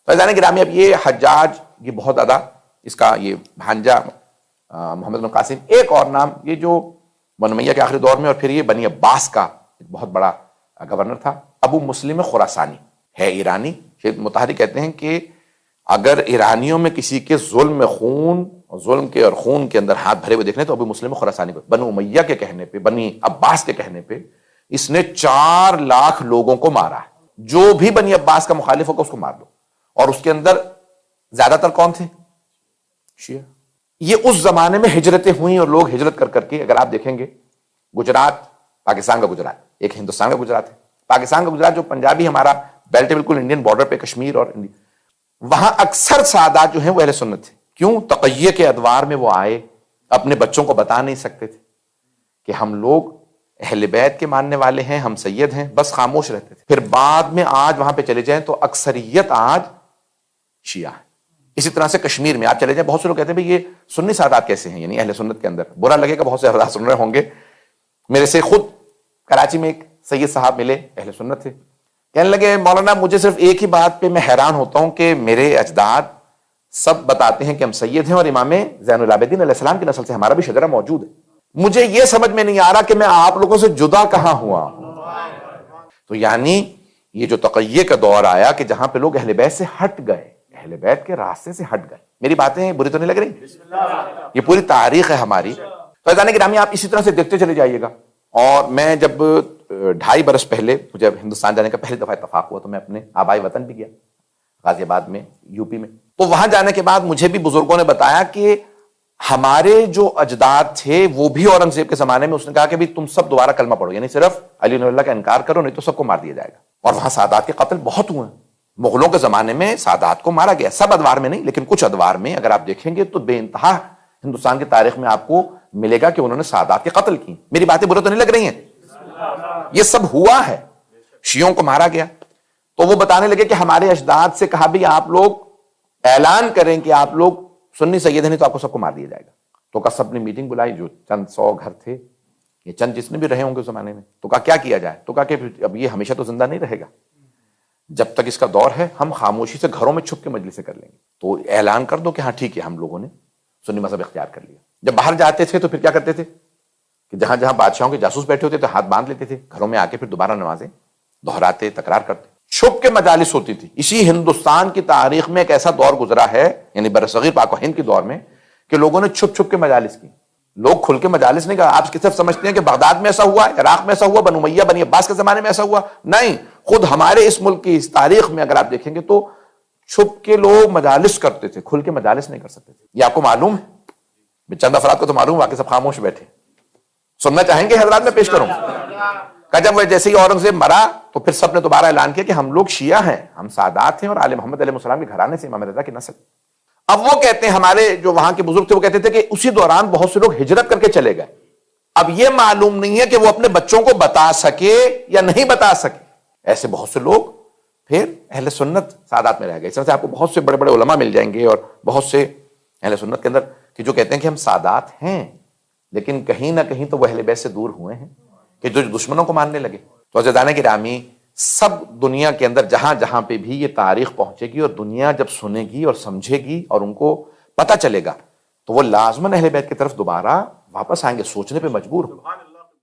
فیضان گرامی، اب یہ حجاج یہ بہت ادا، اس کا یہ بھانجا محمد بن قاسم، ایک اور نام یہ جو بنو امیہ کے آخری دور میں، اور پھر یہ بنی عباس کا ایک بہت بڑا گورنر تھا، ابو مسلم خراسانی ہے، ایرانی۔ شیخ مطہری کہتے ہیں کہ اگر ایرانیوں میں کسی کے ظلم کے اور خون کے اندر ہاتھ بھرے ہوئے دیکھنے تو ابو مسلم خراسانی کو، بنو امیہ کے کہنے پہ، بنی عباس کے کہنے پہ اس نے 4 لاکھ لوگوں کو مارا ہے۔ جو بھی بنی عباس کا مخالف ہوگا اس کو مار دو، اور اس کے اندر زیادہ تر کون تھے؟ شیعہ۔ یہ اس زمانے میں ہجرتیں ہوئیں، اور لوگ ہجرت کر کر کے، اگر آپ دیکھیں گے گجرات، پاکستان کا گجرات ایک ہندوستان کا گجرات ہے، پاکستان کا گجرات جو پنجابی ہمارا بیلٹ ہے بالکل انڈین بارڈر پہ، کشمیر اور انڈیا، وہاں اکثر سادات جو ہیں وہ اہل سنت تھے۔ کیوں؟ تقیہ کے ادوار میں وہ آئے، اپنے بچوں کو بتا نہیں سکتے تھے کہ ہم لوگ اہل بیت کے ماننے والے ہیں، ہم سید ہیں، بس خاموش رہتے تھے۔ پھر بعد میں آج وہاں پہ چلے جائیں تو اکثریت آج شیعہ ہے۔ اسی طرح سے کشمیر میں آپ چلے جائیں، بہت سے لوگ کہتے ہیں بھئی یہ سنی سادات کیسے ہیں، یعنی اہل سنت کے اندر۔ برا لگے گا، بہت سے حضرات سن رہے ہوں گے، میرے سے خود کراچی میں ایک سید صاحب ملے، اہل سنت تھے، کہنے لگے مولانا مجھے صرف ایک ہی بات پہ میں حیران ہوتا ہوں کہ میرے اجداد سب بتاتے ہیں کہ ہم سید ہیں، اور امام زین العابدین علیہ السلام کی نسل سے ہمارا بھی شجرہ موجود ہے، مجھے یہ سمجھ میں نہیں آ رہا کہ میں آپ لوگوں سے جدا کہاں ہوا ہوں۔ تو یعنی یہ جو تقیہ کا دور آیا کہ جہاں پہ لوگ اہل بیت سے ہٹ گئے، اہل بیت کے راستے سے ہٹ گئے۔ میری باتیں بری تو نہیں لگ رہی؟ یہ پوری تاریخ ہے ہماری۔ فیضان گرامی، آپ اسی طرح سے دیکھتے چلے جائیے گا۔ اور میں جب 2.5 برس پہلے مجھے ہندوستان جانے کا پہلی دفعہ اتفاق ہوا تو میں اپنے آبائی وطن بھی گیا، غازی آباد میں، یو پی میں۔ تو وہاں جانے کے بعد مجھے بھی بزرگوں نے بتایا کہ ہمارے جو اجداد تھے وہ بھی اورنگزیب کے زمانے میں اس نے کہا کہ بھی تم سب دوبارہ کلمہ پڑھو، یعنی صرف علی اللہ کا انکار کرو، نہیں تو سب کو مار دیا جائے گا۔ اور وہاں سادات کے قتل بہت ہوئے ہیں۔ مغلوں کے زمانے میں سادات کو مارا گیا، سب ادوار میں نہیں لیکن کچھ ادوار میں اگر آپ دیکھیں گے تو بے انتہا ہندوستان کی تاریخ میں آپ کو ملے گا کہ انہوں نے سادات کے قتل کی۔ میری باتیں برے تو نہیں لگ رہی ہیں؟ یہ سب ہوا ہے، شیعوں کو مارا گیا۔ تو وہ بتانے لگے کہ ہمارے اجداد سے کہا بھی آپ لوگ اعلان کریں کہ آپ لوگ سنی سید ہیں، نہیں تو آپ کو سب کو مار دیا جائے گا۔ تو کہا سب نے میٹنگ بلائی، جو چند 100 گھر تھے، یہ چند جس نے بھی رہے ہوں گے اس زمانے میں، تو کہا کیا کیا جائے؟ تو کہا کہ اب یہ ہمیشہ تو زندہ نہیں رہے گا، جب تک اس کا دور ہے ہم خاموشی سے گھروں میں چھپ کے مجلسیں کر لیں گے۔ تو اعلان کر دو کہ ہاں ٹھیک ہے ہم لوگوں نے سنی مذہب اختیار کر لیا۔ جب باہر جاتے تھے تو پھر کیا کرتے تھے کہ جہاں جہاں بادشاہوں کے جاسوس بیٹھے ہوتے تو ہاتھ باندھ لیتے تھے، گھروں میں آ کے پھر دوبارہ نمازیں دہراتے، تکرار کرتے، چھپ کے مجالس ہوتی تھی۔ اسی ہندوستان کی تاریخ میں ایک ایسا دور گزرا ہے، یعنی برصغیر پاک و ہند کے دور میں، کہ لوگوں نے چھپ چھپ کے مجالس کی۔ لوگ کھل کے مجالس نہیں کہا۔ آپ صرف سمجھتے ہیں کہ بغداد میں ایسا ہوا، عراق میں ایسا ہوا، بنو امیہ بنی عباس کے زمانے میں ایسا ہوا، نہیں، خود ہمارے اس ملک کی اس تاریخ میں اگر آپ دیکھیں گے تو چھپ کے لوگ مجالس کرتے تھے، کھل کے مجالس نہیں کر سکتے تھے۔ یہ آپ کو معلوم ہے؟ چند افراد کو تو معلوم، باقی سب خاموش بیٹھے۔ سننا چاہیں گے حضرات؟ میں پیش کروں کہ جب وہ جیسے ہی اورنگزیب مرا تو پھر سب نے دوبارہ اعلان کیا کہ ہم لوگ شیعہ ہیں، ہم سادات ہیں، اور آل محمد علیہ السلام کے گھرانے سے، امام رضا کی نسل۔ اب وہ کہتے ہیں، ہمارے جو وہاں کے بزرگ تھے وہ کہتے تھے کہ اسی دوران بہت سے لوگ ہجرت کر کے چلے گئے۔ اب یہ معلوم نہیں ہے کہ وہ اپنے بچوں کو بتا سکے یا نہیں بتا سکے۔ ایسے بہت سے لوگ پھر اہل سنت سادات میں رہ گئے۔ اس طرح سے آپ کو بہت سے بڑے بڑے علماء مل جائیں گے اور بہت سے اہل سنت کے اندر کہ جو کہتے ہیں کہ ہم سادات ہیں، لیکن کہیں نہ کہیں تو وہ اہل بیت سے دور ہوئے ہیں، کہ جو دشمنوں کو ماننے لگے۔ تو عزیزان گرامی، سب دنیا کے اندر جہاں جہاں پہ بھی یہ تاریخ پہنچے گی اور دنیا جب سنے گی اور سمجھے گی اور ان کو پتہ چلے گا تو وہ لازماً اہل بیت کی طرف دوبارہ واپس آئیں گے، سوچنے پہ مجبور ہو۔